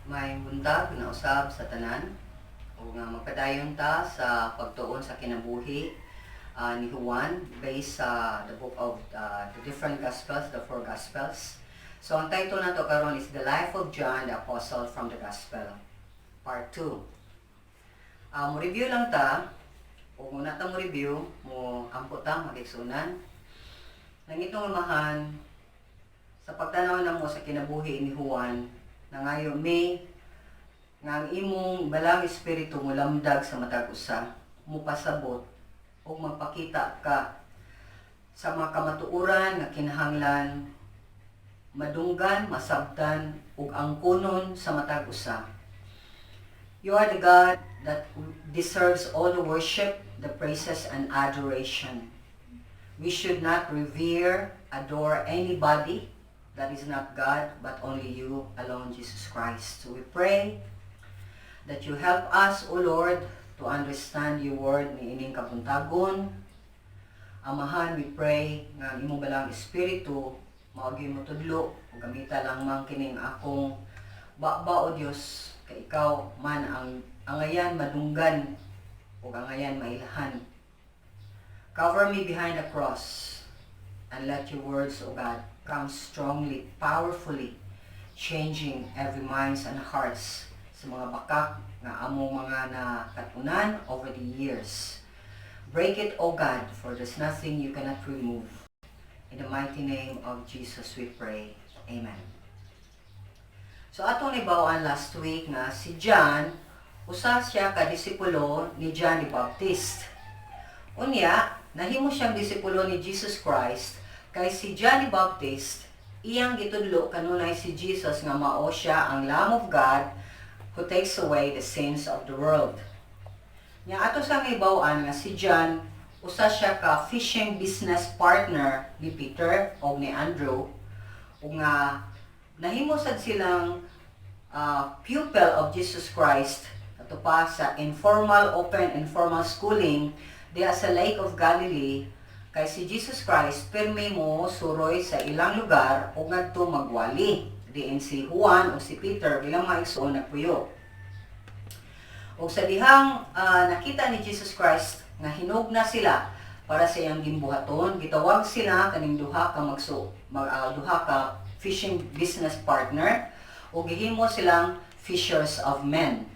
May buntag na usab sa tanan o nga magpadayon ta sa pagtuon sa kinabuhi ni Juan based sa the book of the different gospels, the four gospels. So ang title nato karon is The Life of John the Apostle from the Gospel, Part 2. Mo review lang ta, o kung nata mo review, mo ampo ta magigsunan. Nang itong amahan, sa pagtanaw na mo sa kinabuhi ni Juan, na ngayon may nga ang imong balang espiritu mo lamdag sa matag usa, mo pasabot o magpakita ka sa mga kamatuoran nga kinahanglan madunggan, masabtan ug angkunon sa matag usa. You are the God that deserves all the worship, the praises and adoration. We should not revere, adore anybody that is not God, but only you alone, Jesus Christ. So we pray that you help us, O Lord, to understand your word ni ining kabuntagon. Amahan, we pray nga imong balang espiritu maogi mo tudlo ug gamita lang man kining akong baba o Dios kay ikaw man ang angayan madunggan ug angayan mailhan. Cover me behind the cross and let your words, O God, come strongly, powerfully, changing every minds and hearts sa mga bakak nga among mga nakatunan over the years. Break it, O God, for there's nothing you cannot remove. In the mighty name of Jesus we pray. Amen. So atong nibawaan last week nga si John, usa siya ka disipulo ni John the Baptist. Unya, nahimo siyang disipulo ni Jesus Christ kay si John the Baptist, iyang gitudlo kanunay si Jesus nga mao siya ang Lamb of God who takes away the sins of the world. Nya ato sa ibaw-an nga si John, usa siya ka fishing business partner ni Peter o ni Andrew, ug nga nahimo sad silang pupil of Jesus Christ ato pa sa informal, open, informal schooling diya sa Lake of Galilee. Kay si Jesus Christ, pirmi mo suroy sa ilang lugar o ngadto magwali. Diin si Juan o si Peter bilang mga igsoon nagpuyo. O sa dihang nakita ni Jesus Christ nga hinog na sila para sa iyang gimbuhaton, gitawag sila kaning duha ka fishing business partner o gihimo silang fishers of men.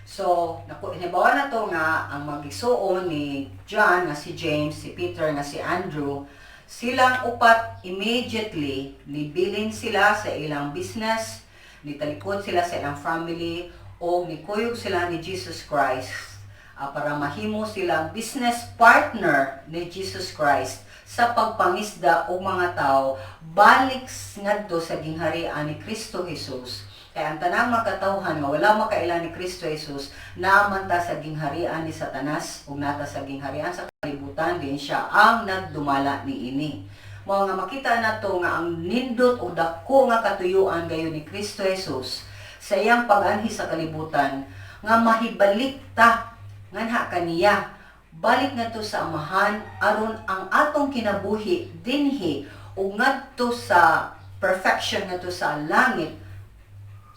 So, hinibawa na to nga ang mag-igsuon ni John nga si James, si Peter nga si Andrew, silang upat immediately nibilin sila sa ilang business, nitalikod sila sa ilang family, o nikuyog sila ni Jesus Christ para mahimo silang business partner ni Jesus Christ sa pagpangisda og mga tao balik ngadto sa gingharian ni Kristo Jesus. Kaya ang tanang makatawhan nga wala makailan ni Kristo Jesus, naaman ta sa gingharian ni Satanas ug nata sa gingharian sa kalibutan din siya ang nagdumala niini. Mao nga makita nato nga ang nindot o dako nga katuyuan gayon ni Kristo Jesus sa iyang pag-anhi sa kalibutan nga mahibalik ta nganha kaniya balik ngadto sa amahan aron ang atong kinabuhi dinhi ug ngadto sa perfection ngadto sa langit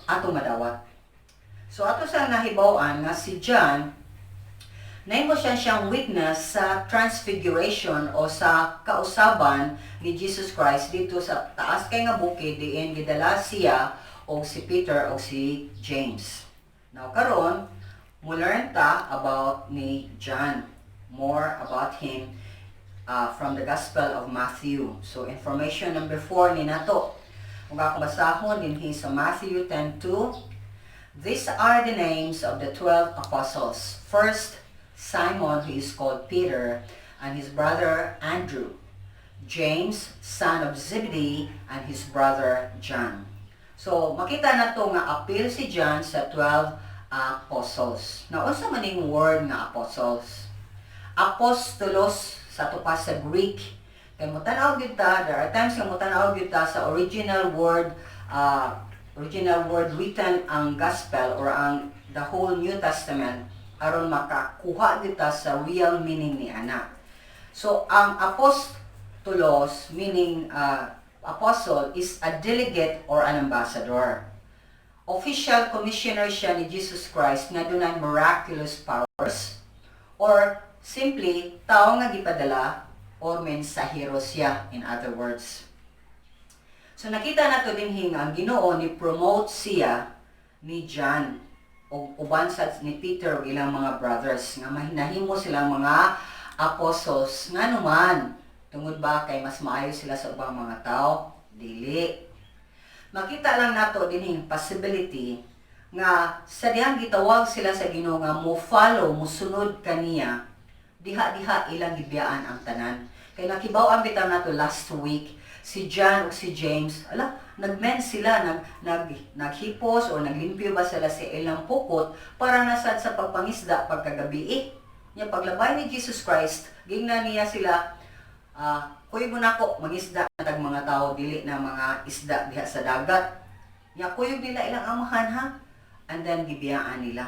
ato madawat. So ato sa nahibaw-an nga si John, nahimo siyang witness sa transfiguration o sa kausaban ni Jesus Christ dito sa taas kay nga bukid diin gidala siya o si Peter o si James. Now karon mo learn ta about ni John, more about him from the Gospel of Matthew. So information number 4 ni nato. Kung ako basahon din sa Matthew 10:2, these are the names of the 12 apostles. First, Simon, who is called Peter, and his brother Andrew. James, son of Zebedee, and his brother John. So, makita na to nga appeal si John sa 12 apostles. Now, unsa man ning word nga apostles? Apostolos sa to pa sa Greek. Kaya mo tanaw gyud ta, there are times nga mo tanaw gyud ta sa original word written ang gospel or ang the whole New Testament aron makakuha gyud ta sa real meaning ni ana. So ang apostolos meaning apostle is a delegate or an ambassador. official commissioner siya ni Jesus Christ nga dunay miraculous powers, or simply tao nga gipadala or mensahero siya, in other words. So nakita nato dinhi nga ang Ginoo ni promote siya ni John o uban sa ni Peter ug ilang mga brothers nga mahinahimo silang mga apostles nga naman tungod ba kay mas maayo sila sa ubang mga tao? Dili. Makita lang nato dinhi possibility nga sa dihang gitawag sila sa Ginoo nga mo follow, mo sunod kaniya, diha-diha ilang gibiyaan ang tanan. Kay nakibaw-an bitaw nato last week si John ug si James, nagmen sila, naghipos o naglimpyo ba sila sa ilang pukot para nasad sa pagpangisda pagkagabi. Nya paglabay ni Jesus Christ, gingna niya sila, kuy mo nako mangisda tag mga tao dili na mga isda diha sa dagat. Nya kuyog nila ilang amahan ha, and then gibiyaan nila.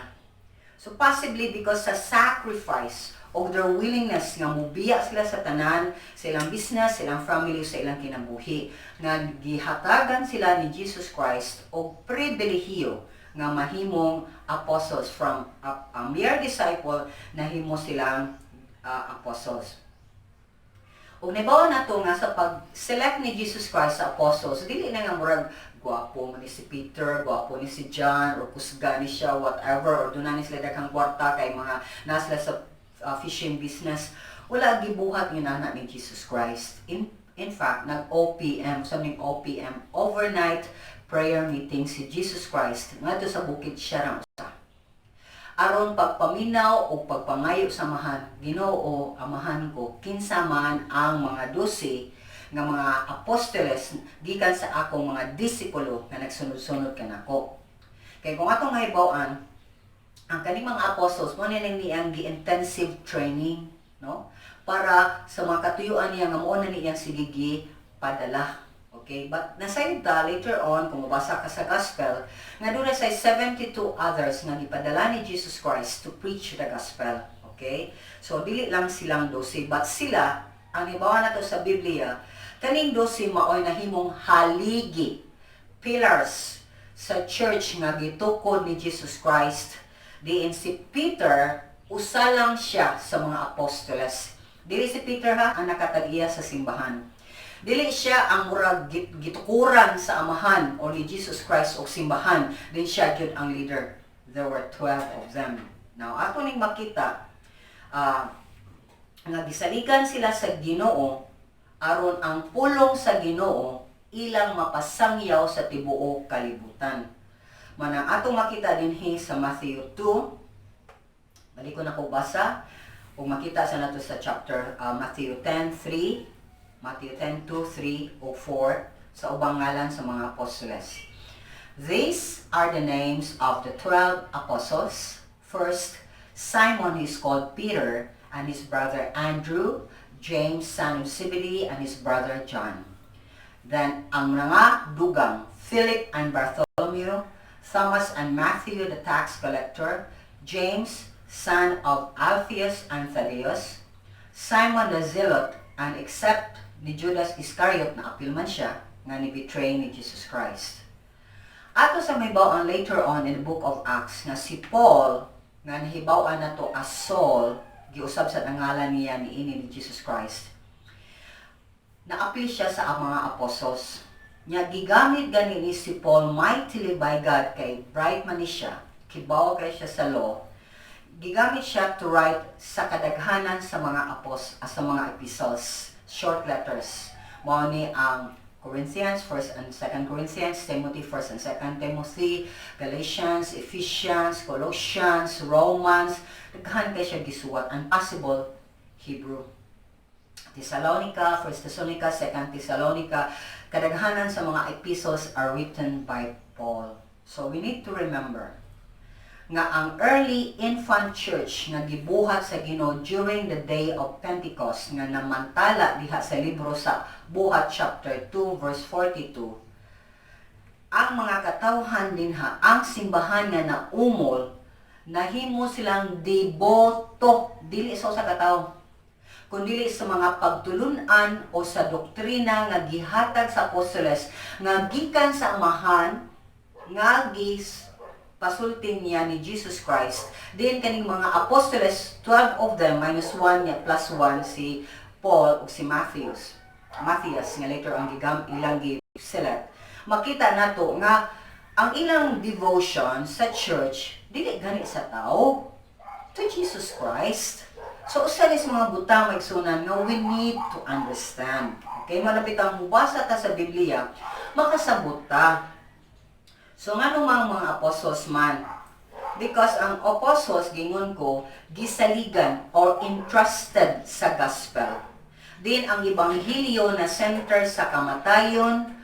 So possibly because sa sacrifice of their willingness nga mubiya sila sa tanan, sa ilang business, sa ilang family, sa ilang kinabuhi, nga gihatagan sila ni Jesus Christ og pribilehiyo nga mahimong apostles from a mere disciple na himo silang apostles. Ug nibawa nato nga sa pag-select ni Jesus Christ sa apostles, dili na nga murag gwapo man ni si Peter, gwapo ni si John, or kusga ni siya, whatever, or doon na ni sila daghang kwarta kay mga nasla sa fishing business. Wala gibuhat ni nana ni Jesus Christ. In fact, nag-OPM, something OPM, overnight prayer meeting si Jesus Christ ngadto sa bukid siya ra usa. Aron pagpaminaw o pagpangayo samahan, Ginoo, amahan ko, kinsa man ang mga 12 nga mga apostoles gikan sa akong mga disipulo nga nagsunod-sunod kanako. Kay kung atong mahibaw-an, ang kaning mga apostles mo nang niyang gi-intensive training, no? Para sa mga katuyuan niya nga mo na niyang sigigi padala. Okay? But nasayta later on kung mabasa ka sa gospel, nga doon say 72 others nga gipadala ni Jesus Christ to preach the gospel. Okay? So dili lang silang 12, but sila ang hibawa nato sa Biblia, kaning 12 maoy nahimong haligi, pillars sa church nga gitukod ni Jesus Christ. Diin si Peter, usa lang siya sa mga apostoles. Dili si Peter ha, ang nakatag-iya sa simbahan. Dili siya ang murag gitukuran sa amahan o ni Jesus Christ o simbahan. Din siya gyud ang leader. There were 12 of them. Now, ato ning makita, nga gisaligan sila sa Ginoo aron ang pulong sa Ginoo ilang mapasangyaw sa tibuok kalibutan. Manang atong makita dinhi sa Matthew 2. Balik ko na ko basa. Kung makita sa nato sa chapter Matthew 10:3, Matthew 10:2, 3 o 4 sa ubang ngalan sa mga apostoles. These are the names of the 12 apostles. First, Simon is called Peter, and his brother Andrew, James son of Zebedee, and his brother John. Then ang mga dugang, Philip and Bartholomew, Thomas and Matthew the tax collector, James son of Alphaeus and Thaddeus, Simon the Zealot, and except ni Judas Iscariot na apil man siya nga ni-betray ni Jesus Christ. Ato sa may bawaan later on in the book of Acts nga si Paul nga nahibaw-an nato as Saul, giusab sa nangalan niya ni Jesus Christ. Naapil siya sa mga apostles. Nya gigamit gani ni si Paul mightily by God kay bright man ni siya, kibaw kay siya sa law. Gigamit siya to write sa kadaghanan sa mga sa mga epistles, short letters. Mao ni ang Corinthians, 1st and 2nd Corinthians, Timothy, 1st and 2nd Timothy, Galatians, Ephesians, Colossians, Romans, daghan kay siya gisuwat, and possible Hebrew. Thessalonica, 1st Thessalonica, 2nd Thessalonica, kadaghanan sa mga epistles are written by Paul. So we need to remember nga ang early infant church nga gibuhat sa Ginoo during the day of Pentecost nga namantala diha sa libro sa Buhat chapter 2 verse 42, ang mga katawhan dinha, ang simbahan nga naumol, nahimo silang deboto dili sa katawo kundi sa mga pagtulunan o sa doktrina nga gihatag sa apostoles nga gikan sa amahan nga pasultin niya ni Jesus Christ. Din kaning mga apostoles, 12 of them, minus 1 niya, plus 1, si Paul o si Matthias, nga later ang ilang gi-select. Makita nato nga ang ilang devotion sa church, dili gani sa tao, to Jesus Christ. So, usa ni sa mga butang maigsunan nga we need to understand. Okay, malapit ang mubasa ta sa Biblia, makasabot ta. So, nga mga apostles man, because ang apostles, gingon ko, gisaligan or entrusted sa gospel. Din ang ebanghelyo na center sa kamatayon,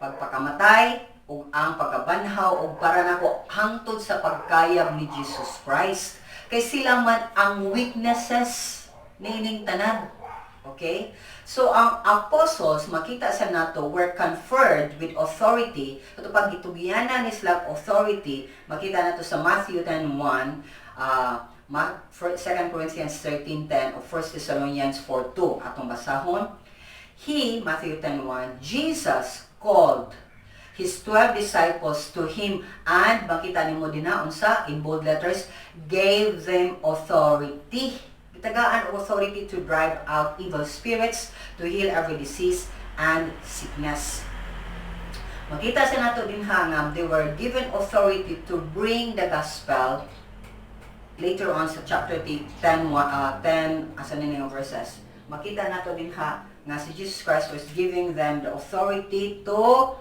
pagpakamatay, o ang pagkabanhaw, o para nako hangtod sa pagkayab ni Jesus Christ. Kay sila man ang witnesses nining tanan. Okay? So, ang apostles, makita sa nato, were conferred with authority. Ito pag gitugianan ni sila authority, makita nato sa Matthew 10:1, 2 Corinthians 13:10, o 1 Thessalonians 4:2. Atong basahon. Matthew 10:1, Jesus called his 12 disciples to him, and, makita nimo din na, unsa, in bold letters, gave them authority. Tagaan authority to drive out evil spirits, to heal every disease and sickness. Makita sa nato din hangam, they were given authority to bring the gospel. Later on sa chapter 10, asa na yung verses, makita nato din nga si Jesus Christ was giving them the authority to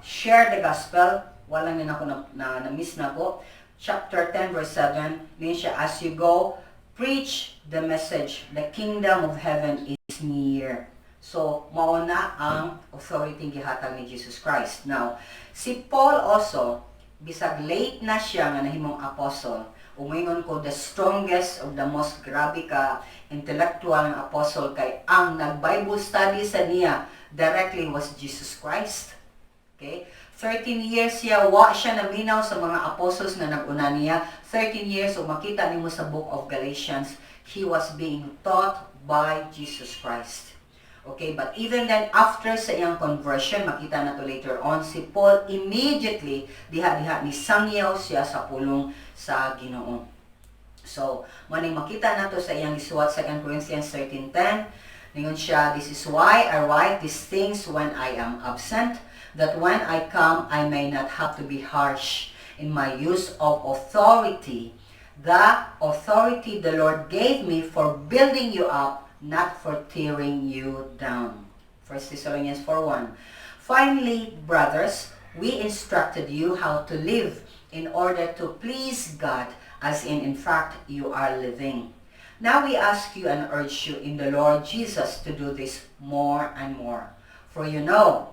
share the gospel. Walang na ako na-miss na ko. Chapter 10 verse 7, din siya, as you go, preach the message, the kingdom of heaven is near. So, mauna ang authority gihatag ni Jesus Christ. Now, si Paul also, bisag late na siya nga nahimong apostle, umingon ko, the strongest of the most grabe ka intellectual ng apostle, kay ang nag-Bible study sa niya directly was Jesus Christ. Okay? 13 years siya, siya naminaw sa mga apostles na nag-una niya. 13 years, o makita nimo sa book of Galatians, he was being taught by Jesus Christ. Okay, but even then, after sa iyang conversion, makita na to later on, si Paul immediately, diha-diha ni sangyaw siya sa pulong sa Ginoo. So, maning makita na to sa iyang isuwat, 2 Corinthians 13:10, ningon siya, this is why I write these things when I am absent, that when I come, I may not have to be harsh in my use of authority. The authority the Lord gave me for building you up, not for tearing you down. 1 Thessalonians 4:1. Finally, brothers, we instructed you how to live in order to please God, as in fact, you are living. Now we ask you and urge you in the Lord Jesus to do this more and more. For you know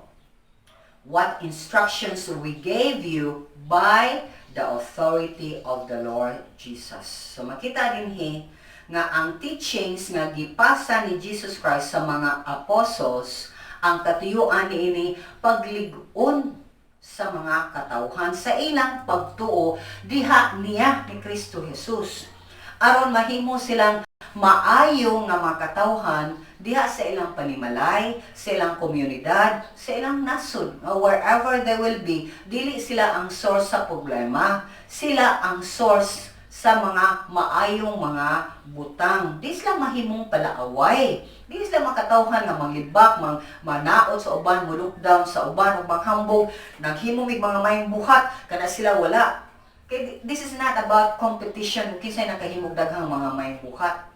what instructions we gave you by the authority of the Lord Jesus. So makita din nga ang teachings nga gipasa ni Jesus Christ sa mga apostles, ang katuyuan niini paglig-on sa mga katawhan sa ilang pagtuo diha niya ni Kristo Jesus. Aron mahimo silang maayo nga mga katawhan diha sa ilang panimalay, sa ilang komunidad, sa ilang nasod, wherever they will be, dili sila ang source sa problema, sila ang source sa mga maayong mga butang. Di sila mahimong palaaway, di sila makatawhan nga manglibak, manaot sa uban, mulukdown sa uban, o manghambog, naghimong mga mayong buhat, kana sila wala. Okay, this is not about competition, kinsay nakahimog daghang mga mayong buhat.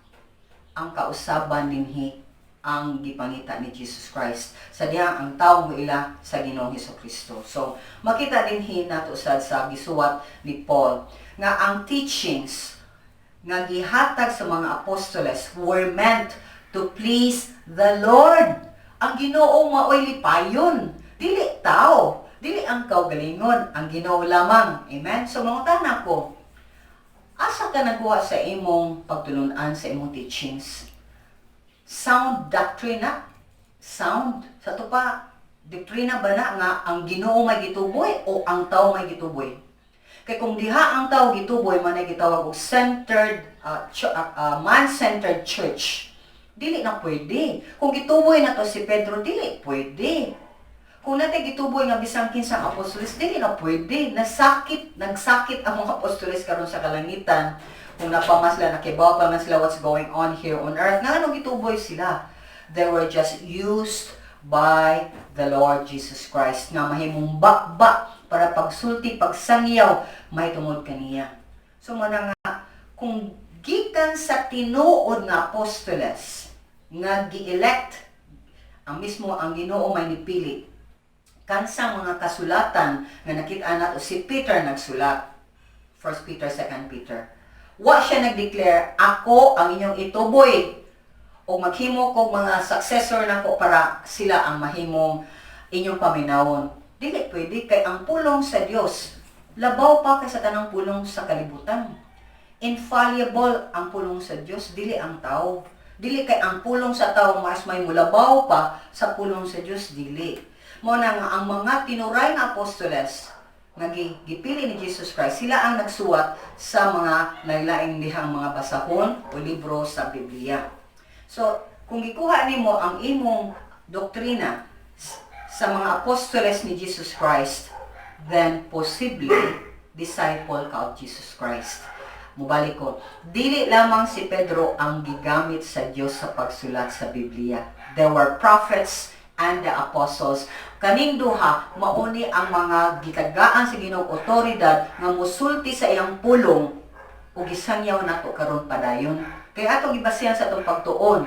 Ang kausaban dinhi ang gipangita ni Jesus Christ sa dihang ang tawo mo ila sa Ginoong Hesukristo. So, makita din nato sa gisuwat ni Paul nga ang teachings nga gihatag sa mga apostoles were meant to please the Lord. Ang Ginoo maoy lipayon, dili tao, dili ang kaugalingon, ang Ginoo lamang. Amen. So, mangutan ko, asa ka nagkuha sa imong pagtulunan sa imong teachings? Sound doctrine na? Sound? Sa ito pa, doktrina ba na nga ang Ginoo may gituboy o ang tao may gituboy? Kaya kung diha ang tao gituboy, manay gitawag og centered, man-centered church, dili na pwede. Kung gituboy na to si Pedro, dili pwede. Kung natin gituboy nga bisang kinsang apostoles, dili na pwede. Nagsakit ang mga apostoles karon sa kalangitan. Kung napamasla, nakibaw pa man sila what's going on here on earth. Nga ano gituboy sila? They were just used by the Lord Jesus Christ nga mahimong bakba para pagsulti, pagsangyaw, may tungod kaniya. So mana nga, kung gikan sa tinuod nga apostoles nga gi-elect, ang mismo ang Ginoo may nipili, kansang mga kasulatan nga nakita nato si Peter nagsulat, 1 Peter, 2 Peter. Wa siya nag-declare, ako ang inyong ituboy o maghimo ko mga successor nako para sila ang mahimong inyong paminawon. Dili pwede kay ang pulong sa Dios labaw pa kay sa tanang pulong sa kalibutan. Infallible ang pulong sa Dios, dili ang tao. Dili kay ang pulong sa tao mas may mulabaw pa sa pulong sa Dios, dili. Mo na nga ang mga tinuray nga apostoles nga gipili ni Jesus Christ, sila ang nagsuwat sa mga laylaing dihang mga basahon o libro sa Biblia. So, kung gikuha nimo ang imong doktrina sa mga apostoles ni Jesus Christ, then possibly disciple ka of Jesus Christ. Mubalik ko, dili lamang si Pedro ang gigamit sa Dios sa pagsulat sa Biblia. There were prophets and the apostles. Kaning duha, mauni ang mga gitagaan sa Ginoong otoridad nga musulti sa iyang pulong o gisangyaw nato karon padayon. Kaya atong gibasihan sa atong pagtuon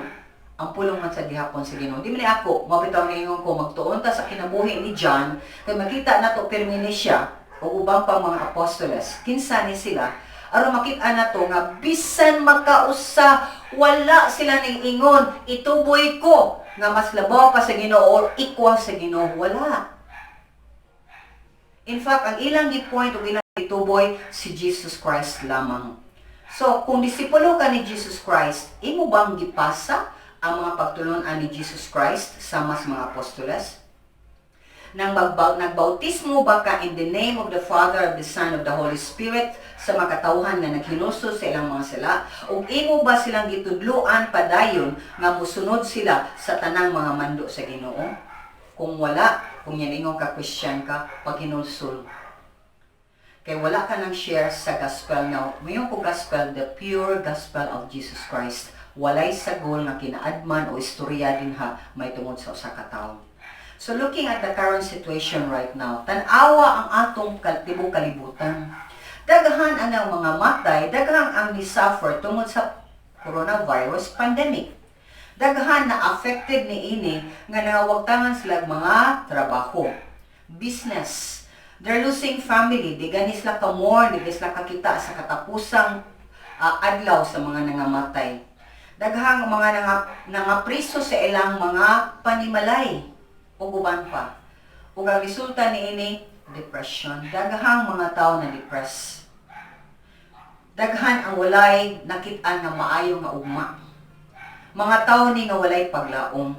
ang pulong man sa gihapon sa Ginoo. Di man ako mabitaw ningon ko magtuon ta sa kinabuhi ni John kay makita nato pirmi ni siya o ubang pang mga apostoles. Kinsa ni sila aron makita nato nga bisan makausa wala sila ning ingon ituboy ko nga mas labaw pa sa Ginoo or equal sa Ginoo, wala. In fact, ang ilang gi-point o ilang gituboy si Jesus Christ lamang. So, kung disipulo ka ni Jesus Christ, imo bang gipasa ang mga pagtulunan ni Jesus Christ sama sa mga apostoles? Nagbautismo ba ka in the name of the Father, of the Son, of the Holy Spirit sa mga katawhan nga naghinuso sa ilang mga sala? O imo ba silang gitudluan padayon nga musunod sila sa tanang mga mando sa Ginoo? Kung wala, kung yan ingong ka-Christian ka, paghinulsol. Kaya wala ka nang share sa gospel na, mayroon ko gospel, the pure gospel of Jesus Christ. Walay sagol nga kinaadman o istorya din ha, may tungod sa usa ka tawo. So looking at the current situation right now, tanawa ang atong tibok kalibutan. Daghan ang mga matay, daghan ang ni-suffer tungod sa coronavirus pandemic. Daghan na affected ni ini nga nangawagtangan sila mga trabaho, business. They're losing family, di gani sila ka-mourn, di sila kakita sa katapusang adlaw sa mga nangamatay. Daghang mga nangapriso sa ilang mga panimalay. O uban pa. O ang resulta ni ini, depression. Daghang mga tao na depressed. Daghan ang walay nakit-an nga maayo nga ugma. Mga tao ni nga walay paglaom.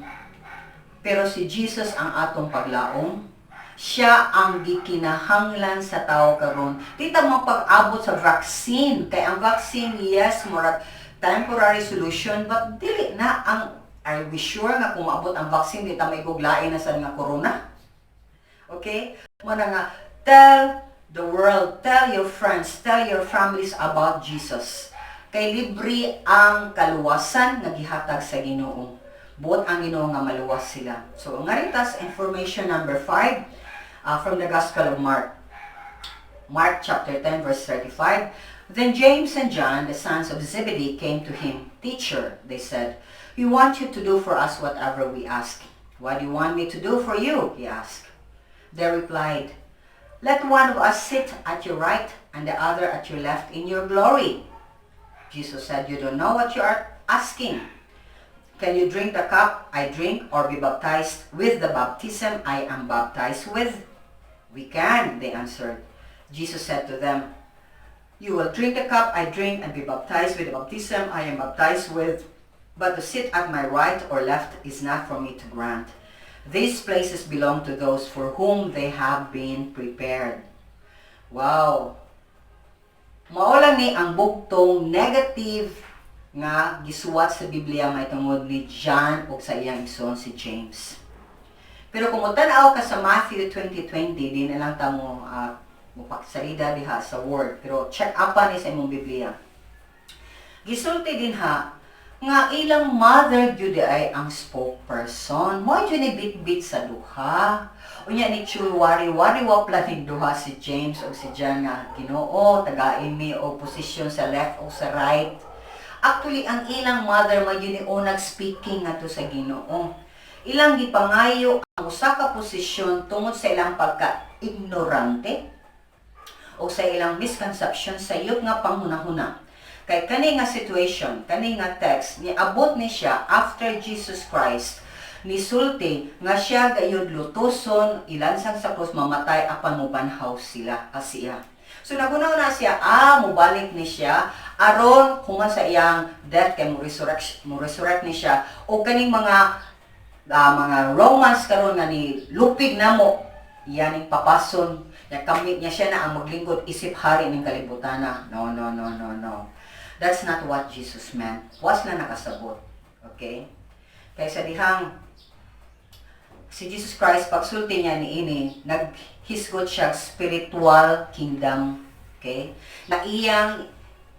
Pero si Jesus ang atong paglaom. Siya ang gikinahanglan sa tao karon. Dita mo pag-abot sa vaccine. Kay ang vaccine, yes, murag temporary solution, but dili na ang are we sure nga kung maabot ang vaccine, di ta may guglain na sa nga corona? Okay? Muna nga, tell the world, tell your friends, tell your families about Jesus. Kay libre ang kaluwasan nga gihatag sa Ginoo. Buot ang Ginoo nga maluwas sila. So, nga ritas, information number 5 from the Gospel of Mark. Mark chapter 10 verse 35. Then James and John, the sons of Zebedee, came to him. Teacher, they said, we want you to do for us whatever we ask. What do you want me to do for you? He asked. They replied, let one of us sit at your right and the other at your left in your glory. Jesus said, you don't know what you are asking. Can you drink the cup I drink or be baptized with the baptism I am baptized with? We can, they answered. Jesus said to them, you will drink the cup I drink and be baptized with the baptism I am baptized with. But to sit at my right or left is not for me to grant. These places belong to those for whom they have been prepared. Wow! Maulang ni ang bugtong negative nga gisuwat sa Biblia may tungod ni John o sa iyang ison si James. Pero kung tanaw ka sa Matthew 20:20, di na lang tamo mupaksalida diha sa word. Pero check apa ni sa imong Biblia. Gisulti din ha, nga ilang mother gyud ay ang spokesperson. Mo gyud ni bit-bit sa duha. Unya ni wari-wari wa planing duha si James o si John nga Ginoo, tagain mi o posisyon sa left o sa right. Actually ang ilang mother mo gyud ni unang speaking ngadto sa Ginoo. Ilang gipangayo ang usa ka posisyon tungod sa ilang pagka-ignorante o sa ilang misconception sa iyot nga panghunahuna. Kay kani nga situation, kani nga text, niabot ni siya after Jesus Christ, nisulti nga siya gayud lutuson, ilansang sa krus, mamatay apan mubanhaw sila siya. So nagunaw na siya, mubalik ni siya, aron human sa iyang death kay mo resurrect ni siya, o kaning mga Romans karon nga ni lupig namo, yaning papason, ya kamit niya siya na ang maglingkod isip hari ning kalibutan na. No. That's not what Jesus meant. Was na nakasabot. Okay? Kaya sa dihang si Jesus Christ, pagsulti niya niini, naghisgot siya spiritual kingdom. Okay? Na iyang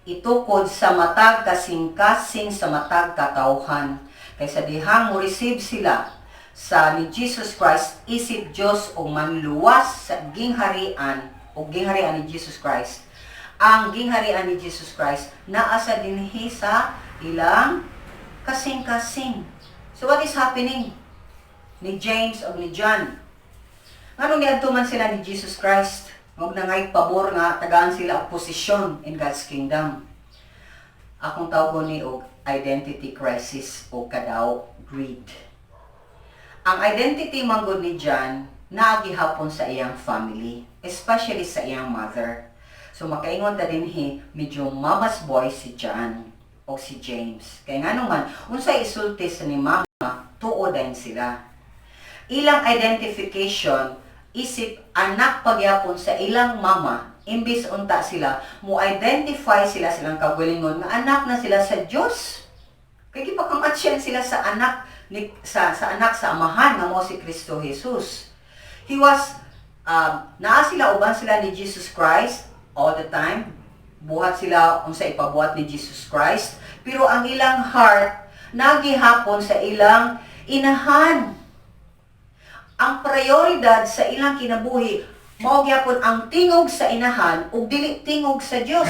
itukod sa matag kasing-kasing sa matag katawhan. Kaya sa dihang mo receive sila sa ni Jesus Christ, isip Diyos o manluwas sa gingharian o gingharian ni Jesus Christ. Ang gingharian ni Jesus Christ naasa dinhi sa ilang kasing-kasing. So what is happening? Ni James o ni John. Ngano niadto man sila ni Jesus Christ? Huwag na nga'y pabor nga tagaan sila ang posisyon in God's kingdom. Akong tawag ni og identity crisis o kadaw greed. Ang identity manggod ni John naagihapon sa iyang family, especially sa iyang mother. So makaingon ta dinhi medyo mama's boy si John o si James. Kaya nga naman, unsay isulti sa ni mama, tuo din sila. Ilang identification, isip anak pagyapon sa ilang mama, imbis unta sila, mo-identify sila silang kagalingon nga anak na sila sa Diyos. Kaya gipakamatyan sila sa anak sa anak sa amahan nga mo si Kristo Jesus. He was naa sila uban sila ni Jesus Christ all the time. Buhat sila unsa ipabuhat ni Jesus Christ, pero ang ilang heart nagihapon sa ilang inahan. Ang prioridad sa ilang kinabuhi mao gyapon ang tingog sa inahan ug dili tingog sa Dios.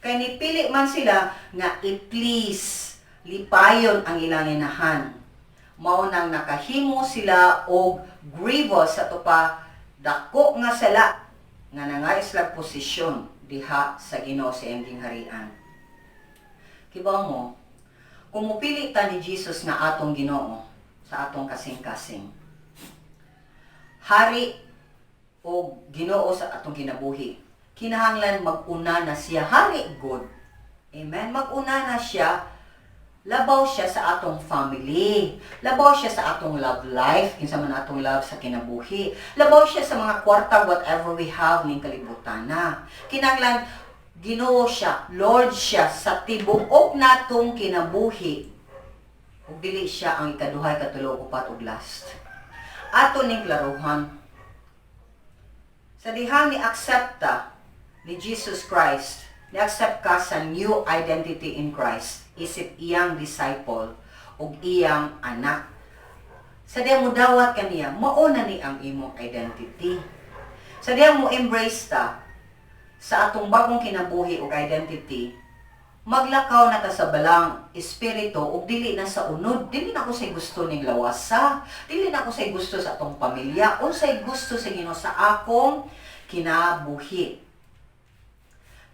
Kay nipili man sila nga i-please, lipayon ang ilang inahan. Mao nang nakahimo sila og grievous sa tupa dako nga sala nga nangais lang posisyon diha sa Ginoo sa iyang gingharian. Kibaw mo, kung mupili ta ni Jesus nga atong Ginoo sa atong kasing-kasing, hari o Ginoo sa atong kinabuhi, kinahanglan mag-una na siya, hari good. Amen? Mag-una na siya, labaw siya sa atong family, labaw siya sa atong love life, kinsa man atong love sa kinabuhi, labaw siya sa mga kwarta, whatever we have ning kalibutan na. Kinahanglan Ginoo siya, Lord siya sa tibuok natong kinabuhi. Ug dili siya ang ikaduhay, katulo, upat ug last. Ato ning klaruhan. Sa dihang ni aksepta ni Jesus Christ, ni-accept ka sa new identity in Christ, isip iyang disciple o iyang anak. Sa diyang mo dawat kaniya, mauna ni ang imong identity. Sa diyang mo embrace ta sa atong bagong kinabuhi o identity, maglakaw na ta sa balang espiritu o dili na sa unod. Dili na ko say gusto ning lawasa, dili na ko say gusto sa atong pamilya, o say gusto sa Ginoo sa akong kinabuhi.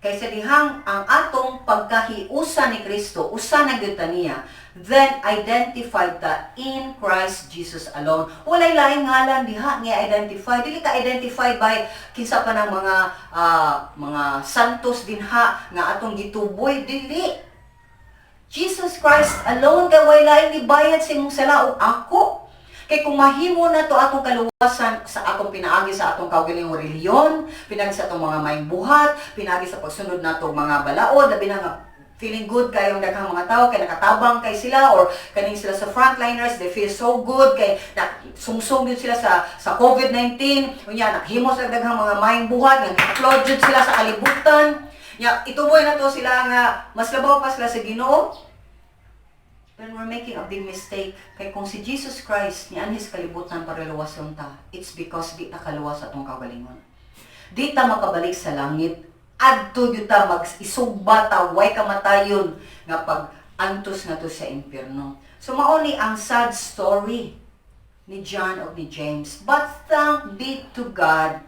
Kaysa dihang ang atong pagkahiusa ni Kristo, usa na gyud niya, then identified ta in Christ Jesus alone. Walay laing ngalan diha nga identify. Dili ka identify by kinsa pa ng mga santos dinha nga atong gituboy, dili. Jesus Christ alone kay walay laing nibayad sa imong sala o ako. Kay kung mahimo na to atong kaluwasan sa atong pinaagi sa atong kaugalingong reliyon, pinaagi sa atong mga maayong buhat, pinaagi sa pagsunod nato mga balaod, labi na nga feeling good kayong daghang mga tao, kay nakatabang kay sila, or kaning sila sa frontliners, they feel so good, kay sungsong yun sila sa COVID-19, unya, naghimo sa daghang mga maing buhat, nag-upload yun sila sa kalibutan, ituboy na to sila nga, mas labaw pa sila sa Ginoo, then we're making a big mistake. Kay kung si Jesus Christ, niyan his kalibutan para luwason ta, it's because di ta kaluwas atong kagalingon. Di ta makabalik sa langit, adto gyud ta mag-isugba ta, way kamatayon nga pag antos nga to sa impyerno. So mao ni ang sad story ni John o ni James. But thank be to God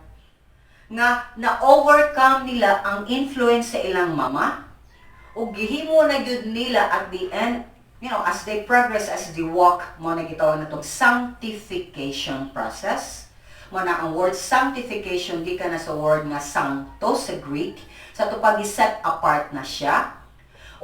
nga na-overcome nila ang influence sa ilang mama, ug gihimo na gyud nila at the end, as they progress, as they walk, mo na gitawag na itong sanctification process. Mo na ang word sanctification, di ka na sa word nga sancto sa Greek, sa ito pag set apart na siya,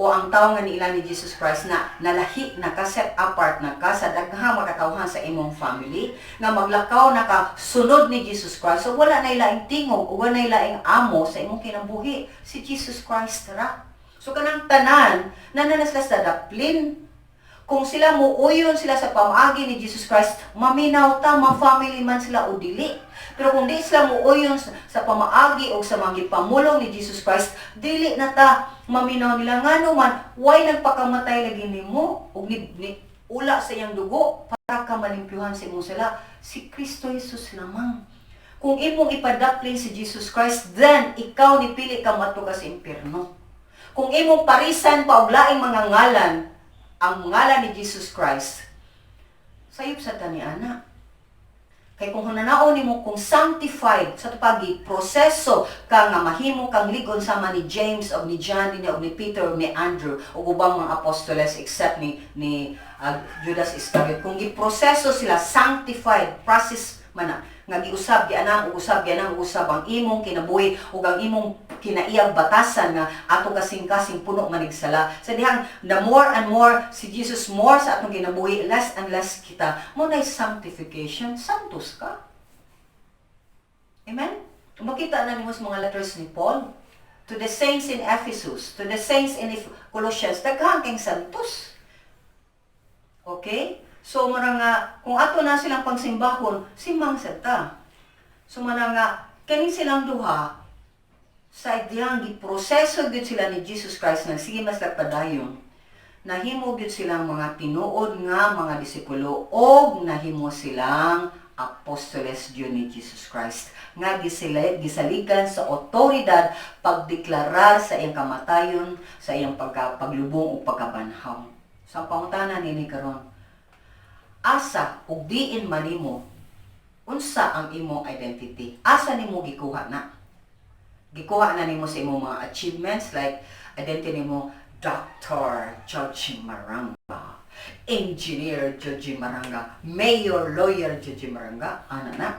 o ang tao nga niila ni Jesus Christ na nalahi, naka-set apart na ka sa daghang makatawhan sa imong family, nga maglakaw nakasunod ni Jesus Christ, so wala na ilaing tingog, o wala na ilaing amo sa imong kinabuhi, si Jesus Christ ra. So kanang tanan, nananaslas na daplin, kung sila muuyon sila sa pamaagi ni Jesus Christ, maminaw ta, ma-family man sila o dili. Pero kung di sila muuyon sa pamaagi o sa mga pamulong ni Jesus Christ, dili na ta maminaw nila. Nga naman, why nagpakamatay lagi nimo o ula sa iyang dugo para ka malimpyuhan sa imong sala? Si Kristo Jesus lamang. Kung imong ipadaplin si Jesus Christ, then ikaw nipili ka matuga sa impyerno. Kung imong parisan pa og laing mga ngalan, ang ngalan ni Jesus Christ, sayop sa tani ana. Kay kung hunanaon nimo kung sanctified sa tupagi proseso ka nga mahimo kang ligon sama ni James o ni John o ni Peter o ni Andrew o ubang mga apostoles except ni Judas Iscariot, kung giproseso sila sanctified process man nga giusab gianang usab ang imong kinabuhi ug ang imong kinaiyang batasan nga ato kasing-kasing puno manigsala. Sa dihang the more and more si Jesus more sa atong kinabuhi, less and less kita mo na sanctification, santos ka. Amen? Makita na nimo sa mga letters ni Paul to the saints in Ephesus, to the saints in Colossians, daghang kang santos. Okay? So, nga, kung ato na silang pagsimbahon, simbang seta. So, nga, kani silang duha, sa ideyang giproseso gid sila ni Jesus Christ na sige mas padayon, nahimo gid silang mga tinuod nga mga disipulo, o nahimo silang apostoles Diyo ni Jesus Christ. Nga gisaligan sa otoridad, pagdeklarar sa iyang kamatayon, sa iyang paglubong o pagkabanhaw. Sa pangutanan nini karon, asa ug diin man nimo unsa ang imong identity? Asa nimo gikuha na? Gikuha na nimo sa imong mga achievements, like identity nimo Dr. Jojie Maranga, Engineer Jojie Maranga, Mayor Lawyer Jojie Maranga, ana na.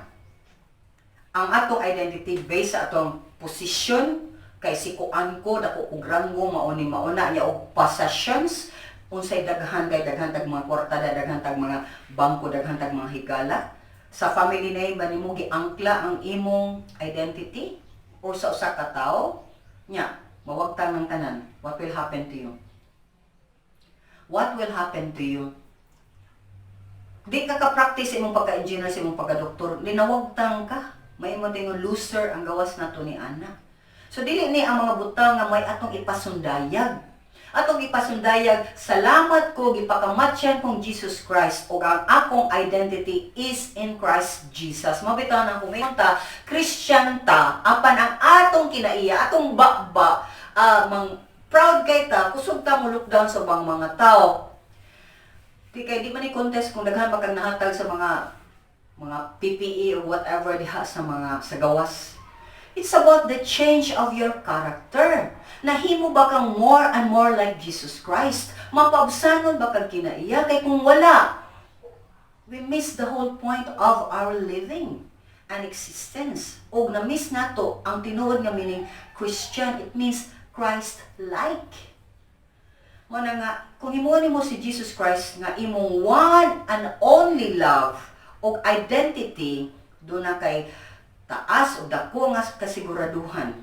Ang atong identity based sa atong posisyon, kay sikuan ko dako og ranggo mauna niya og possessions, unsay daghan tag mga kwartada, daghan tag mga bangko, daghan tag mga higala. Sa family name ba nimo giangkla ang imong identity o sa usa ka tawo nya mawagtang ng tanan? What will happen to you? What will happen to you? Di ka ka-practice imong pagka-engineer, sa imong pagka-doktor, linawagtang ka, may mo dingon loser ang gawas nato ni ana. So dili ni ang mga butang nga may atong ipasundayag. Atong ipasundayag, salamat ko gipakamatyan kong Jesus Christ o ang akong identity is in Christ Jesus. Mabitaw na kuminta, Christian ta, apan ang atong kinaiya, atong bakba, proud kay ta, kusog ta mo look down sa bang mga tao. Di kay di man ni contest kung daghan makang nahatag sa mga PPE or whatever diha sa mga sa gawas. It's about the change of your character. Nahimo ba kang more and more like Jesus Christ? Mapaubsanon ba kang kinaiya? Kay kung wala, we miss the whole point of our living and existence. O na-miss nato ang tinuod nga meaning Christian. It means Christ-like. Muna nga, kung himuon mo si Jesus Christ nga imong one and only love o identity, doon na kay taas o dako nga kasiguraduhan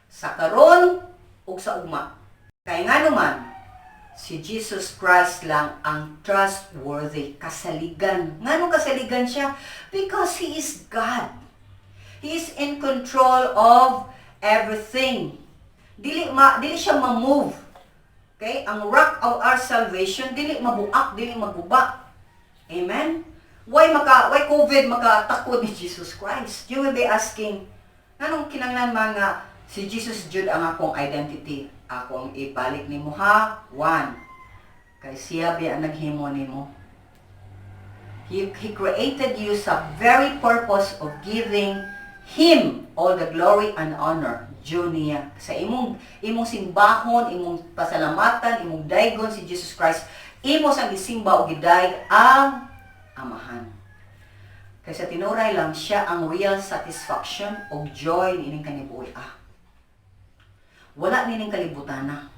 sa karon ug sa ugma. Kaya nga naman, si Jesus Christ lang ang trustworthy, kasaligan. Nga kasaligan siya? Because He is God. He is in control of everything. Dili siya ma-move. Okay? Ang rock of our salvation, dili mabuak, dili maguba. Amen? Why COVID makatakod ni Jesus Christ? You will be asking, anong kinanglan mga si Jesus Jude ang akong identity? Akong ibalik ni mo ha? One, kay siya biya naghimo ni mo. He created you sa very purpose of giving Him all the glory and honor. Junior, sa imong simbahon, imong pasalamatan, imong daygon si Jesus Christ, imo sang gisimba o giday ang Amahan. Kaysa tinuray lang siya ang real satisfaction o joy nining kanibuhi. Wala nining kalibutana.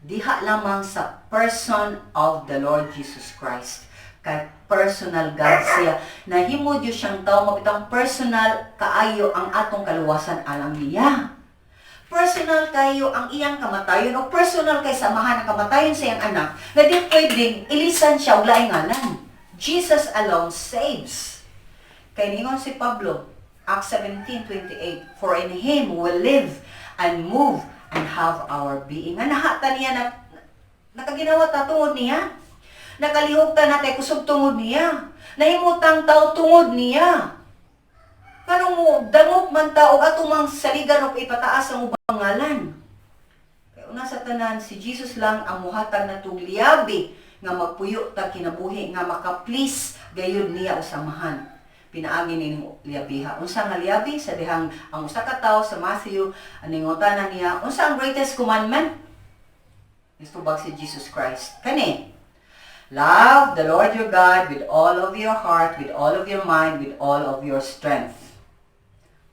Diha lamang sa person of the Lord Jesus Christ. Kay personal God siya. Nahimo Diyos siyang tao, mabitang personal kaayo ang atong kaluwasan alang niya. Personal kayo ang iyang kamatayon o personal kay samahan ang kamatayon sa iyang anak na di pwedeng ilisan siya o laing ngalan. Jesus alone saves. Kay ningon si Pablo, Acts 17:28, for in Him we live and move and have our being. Nga nahata niya na nakaginawa ta tungod niya. Nakalihog ta natay kusog tungod niya. Nahimutang tao tungod niya. Kanong mo dangog man ta og atumang saligan og ipataas ang ubang ngalan. Kay una sa tanan si Jesus lang ang muhatag natong liyabi nga magpuyo ta kinabuhi nga maka-please gayud niya usamahan. Pinaagi ning liyabiha. Unsa nga liyabi sa dihang ang usa ka tawo sa Matthew aningotanan niya, unsa ang greatest commandment? Istubag si Jesus Christ. Kani, love the Lord your God with all of your heart, with all of your mind, with all of your strength.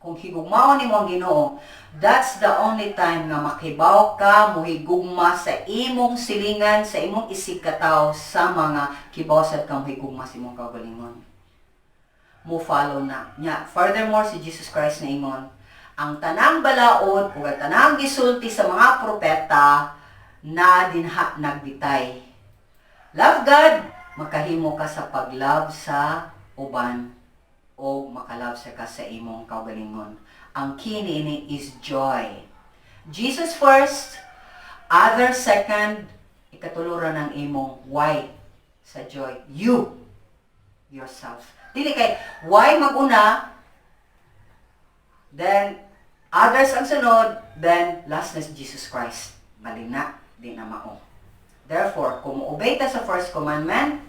Kung higugmaon nimo ang Ginoo, that's the only time nga makibaw ka, muhigugma sa imong silingan, sa imong isig kataw, sa mga kibawsat kang muhigugma sa imong kaugalingon. Mo follow na. Nya, furthermore, si Jesus Christ na ingon, ang tanang balaod o ang tanang gisulti sa mga propeta na dinha nagbitay. Love God, makahimo ka sa paglove sa uban o makalove sa ka sa imong kaugalingon. Ang key niini is joy. Jesus first, other second, ikatuluran ng imong why sa joy. You, yourself. Dili kay why maguna, then others ang sunod, then last na si Jesus Christ. Malina, di na mao. Therefore, kung obey ta sa first commandment,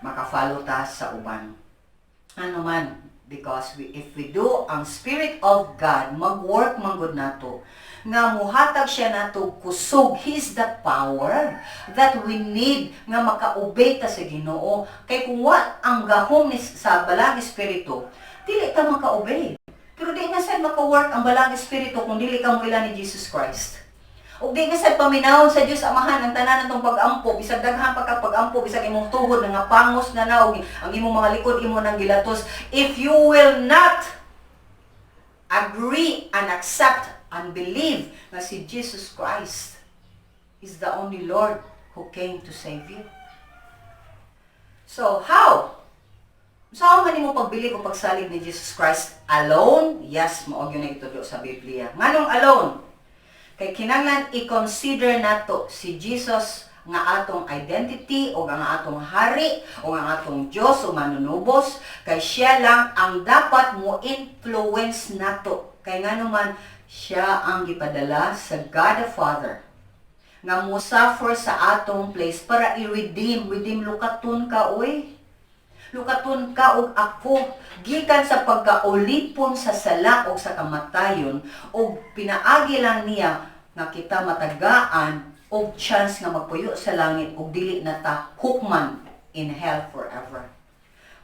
makafollow ta sa uban. Ano man, because if we do, ang Spirit of God, mag-work manggod nato, nga muhatag siya nato kusog. He's the power that we need nga maka-obey ta sa Ginoo. Kay kung what ang gahom sa balang Espiritu, dili ka maka-obey. Pero di nga sad maka-work ang balang Espiritu kung dili ka moila ni Jesus Christ. Ug di nga sad paminawon sa Dios Amahan ang tanan natong pag-ampo, bisag daghan pa ka pag-ampo, bisag imong tuhod nga pangos na naog, ang imong mga likod imo nang gilatos. If you will not agree and accept and believe na si Jesus Christ is the only Lord who came to save you. So, how? Saan man mo pagbili o pagsalig ni Jesus Christ? Alone? Yes, maog yun na itudo sa Biblia. Nganong alone? Kay kinanglan i-consider nato si Jesus nga atong identity o nga atong hari o nga atong Dios o manunubos, kay siya lang ang dapat mo influence nato. Kay nga naman siya ang gipadala sa God the Father nga mo suffer sa atong place para i-redeem lukaton ka oy. Lukaton ka og ako gikan sa pagkaulipon sa sala o sa kamatayon og pinaagi lang niya nga kita matagaan og chance nga magpuyo sa langit og dili na ta hukman in hell forever.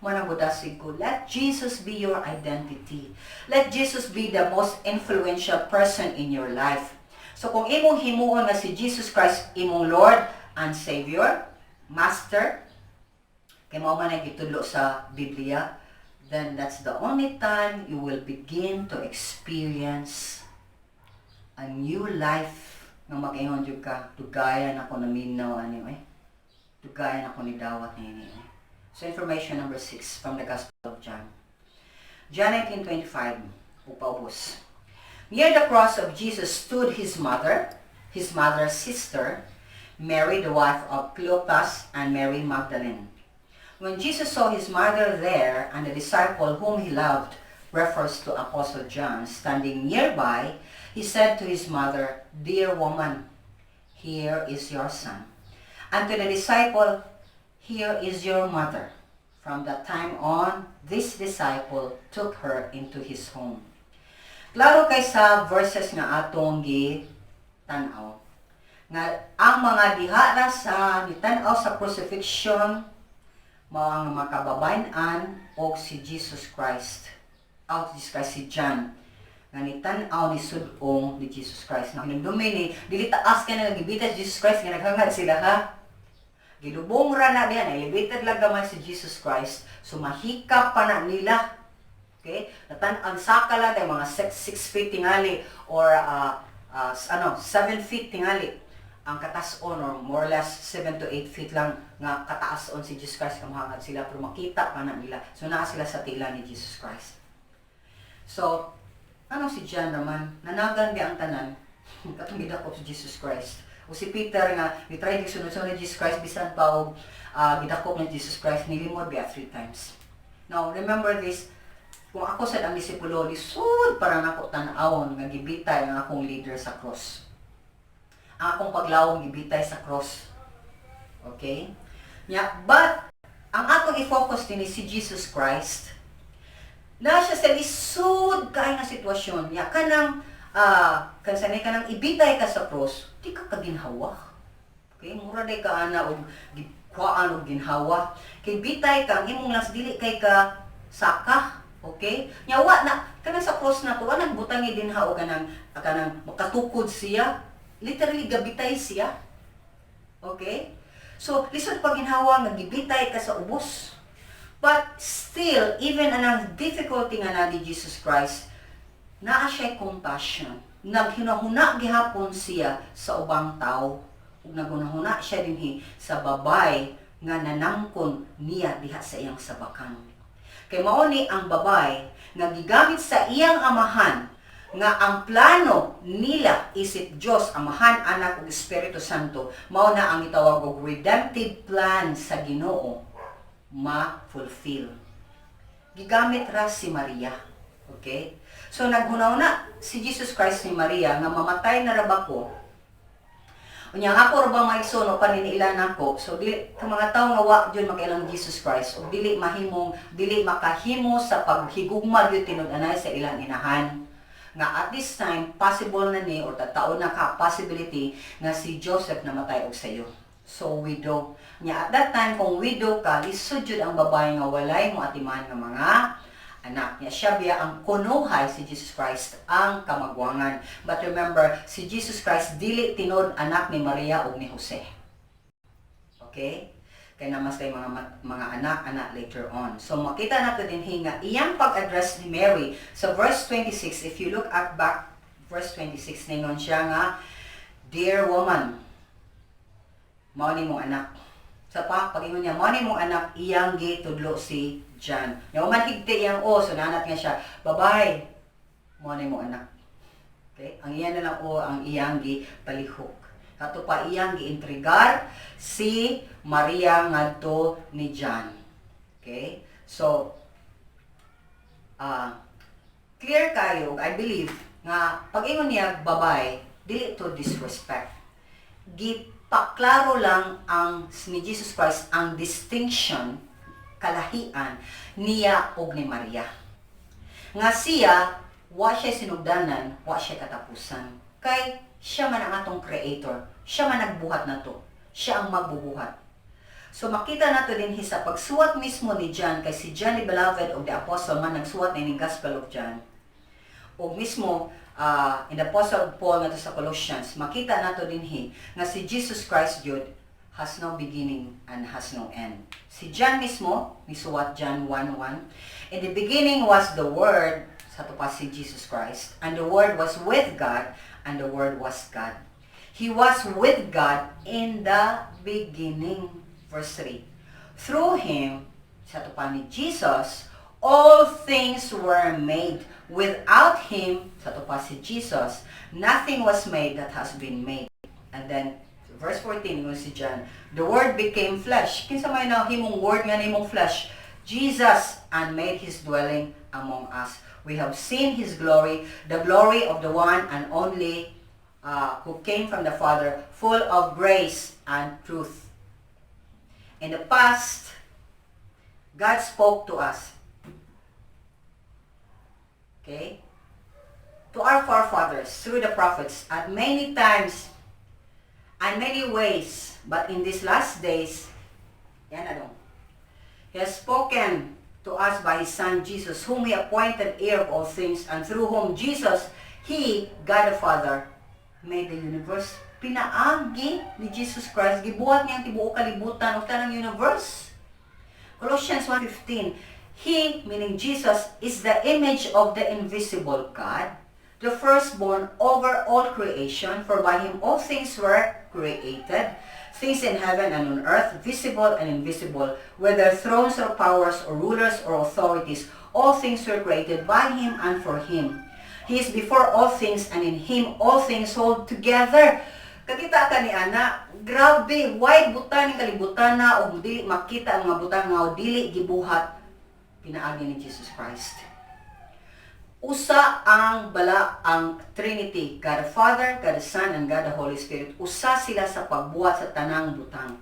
Managudasig ko, let Jesus be your identity. Let Jesus be the most influential person in your life. So kung imong himuon nga si Jesus Christ imong Lord and Savior, Master, kay mao man ay gitudlo sa Biblia, then that's the only time you will begin to experience a new life nga mag-ingon jud ka, dugayan ako na minaw ani eh. Dugayan ako ni dawat ni eh. So information number 6 from the Gospel of John. John 19:25, upaubos. Near the cross of Jesus stood his mother's sister, Mary the wife of Cleopas, and Mary Magdalene. When Jesus saw his mother there and the disciple whom he loved, refers to Apostle John, standing nearby, he said to his mother, "Dear woman, here is your son." And to the disciple, "Here is your mother." From that time on, this disciple took her into his home. Klaro kay sa verses nga atong gi-tan-aw nga ang mga dihara sa nitan-aw sa crucifixion mao ang makababayan og si Jesus Christ. Si John nga nitan-aw ni sud-ong ni Jesus Christ. Na hinumdumi ni dili taas ka na gibitad Jesus Christ nga naghangad sila ha. Gilubong ra na diyan, elevated lang gamay si Jesus Christ. So mahikap pa na nila. Okay? Natan-ang sakala day mga 6 feet tingali or 7 feet tingali ang kataas-on or more or less 7 to 8 feet lang nga kataas-on si Jesus Christ kamahangad sila pero makita pa na nila. So naa sila sa tila ni Jesus Christ. So, ano si John naman? Nanagan ba ang tanan? Katong gidakop si Jesus Christ. O si Peter nga, nitry di sunod-sunod ni Jesus Christ, bisan pa og gidakop ni Jesus Christ, nilimod ba 3 times. Now, remember this, kung ako sa ang disipulo, lisod para nako tan-awon nga gibitay ang akong leader sa cross. Ang akong paglawong gibitay sa cross. Okay? Yeah, but, ang akong i-focus din is si Jesus Christ. Na siya sa lisod kay nga sitwasyon. Ya kanang kansanay ka nang ibitay ka sa cross, di ka kaginhawa. Okay? Mura day ka ana og kuhaan og ginhawa. Kay bitay ka, imong las dili kay ka saka. Okay? Nyawa na kanang sa cross na to, anang butangi dinha og kanang makatukod siya. Literally gabitay siya. Okay? So, lisod pag ginhawa nga gibitay ka sa ubos. But still, even anang difficulty nga na ni Jesus Christ, naa siya compassion. Naghinahuna gihapon siya sa ubang tao. Ug nagunahuna siya dinhi sa babay nga nanangkon niya diha sa iyang sabakan. Kay mao ni ang babay nga gigamit sa iyang amahan nga ang plano nila isip Dios, Amahan, Anak ug Espiritu Santo, mao na ang gitawag og redemptive plan sa Ginoo ma-fulfill. Gigamit ra si Maria. Okay? So, naghuna-una si Jesus Christ ni Maria nga mamatay na ra ba ko. Unya ako ra ba maigsuno paniniilan nako. So, dili ka mga tawo nga wa jud makailang Jesus Christ o dili makahimo sa paghigugma jud tinud-anay sa ilang inahan. Nga at this time possible na ni or tataon na ka possibility nga si Joseph namatay og sayo. So, widow. Nya at that time, kung widow ka, lisod jud ang babae nga walay mo atiman nga mga anak. Nya siya biya ang kunuhay si Jesus Christ ang kamagwangan. But remember, si Jesus Christ dili tinod anak ni Maria ug ni Jose. Okay? Kaya namas kay mga anak later on. So makita nato din nga iyang pag-address ni Mary sa verse 26. If you look at back verse 26, ningon siya nga, "Dear woman, mao ni mong anak." Sa pag-ingon niya, mao ni mong anak, iyang gitudlo si John. Nga man higti iyang so nanat nga siya, "Babae, mao ni mong anak." Okay? Ang iyan na lang ang iyang gipalihok. Kato pa iyang giintrigar si Maria ngadto ni John. Okay? So, clear kayo, I believe, nga pag-ingon niya babae, dili to disrespect. Gipaklaro lang ang ni Jesus Christ ang distinction, kalahian niya og ni Maria. Nga siya, wa siya sinugdanan, wa siya katapusan. Kay siya man ang atong creator, siya man nagbuhat na to, siya ang magbubuhat. So makita nato din sa pagsuwat mismo ni John, kay si John the Beloved of the Apostle man nagsuwat na ni Gospel of John. O mismo in the Apostle Paul nga sa Colossians, makita nato din nga si Jesus Christ jud has no beginning and has no end. Si John mismo, misuwat John 1:1, "In the beginning was the Word," sa to pa si Jesus Christ, "and the Word was with God, and the Word was God. He was with God in the beginning. Verse 3. Through Him, sa tupan ni Jesus, all things were made. Without Him, sa tupan si Jesus, nothing was made that has been made. And then, verse 14, yung si John, the Word became flesh. Kinsa may na himong Word nga himong flesh? Jesus, and made His dwelling among us. We have seen His glory, the glory of the one and only who came from the Father, full of grace and truth. In the past, God spoke to us. Okay? To our forefathers, through the prophets, at many times, and many ways. But in these last days, yan ano, He has spoken to us by His Son Jesus, whom He appointed heir of all things, and through whom Jesus, He, God the Father, made the universe. Pinaagi ni Jesus Christ, gibuhat niya ang tibuok kalibutan o tanang universe. Colossians 1:15, He, meaning Jesus, is the image of the invisible God, the firstborn over all creation, for by Him all things were created, things in heaven and on earth, visible and invisible, whether thrones or powers or rulers or authorities, all things were created by Him and for Him. He is before all things, and in Him all things hold together. Kakita ka ni Ana, grabe, why butan ng kalibutan na o dili makita ang mga butang nga o dili gibuhat pinaagi ni Jesus Christ. Usa ang Trinity, God the Father, God the Son, and God the Holy Spirit. Usa sila sa pagbuhat sa tanang butang.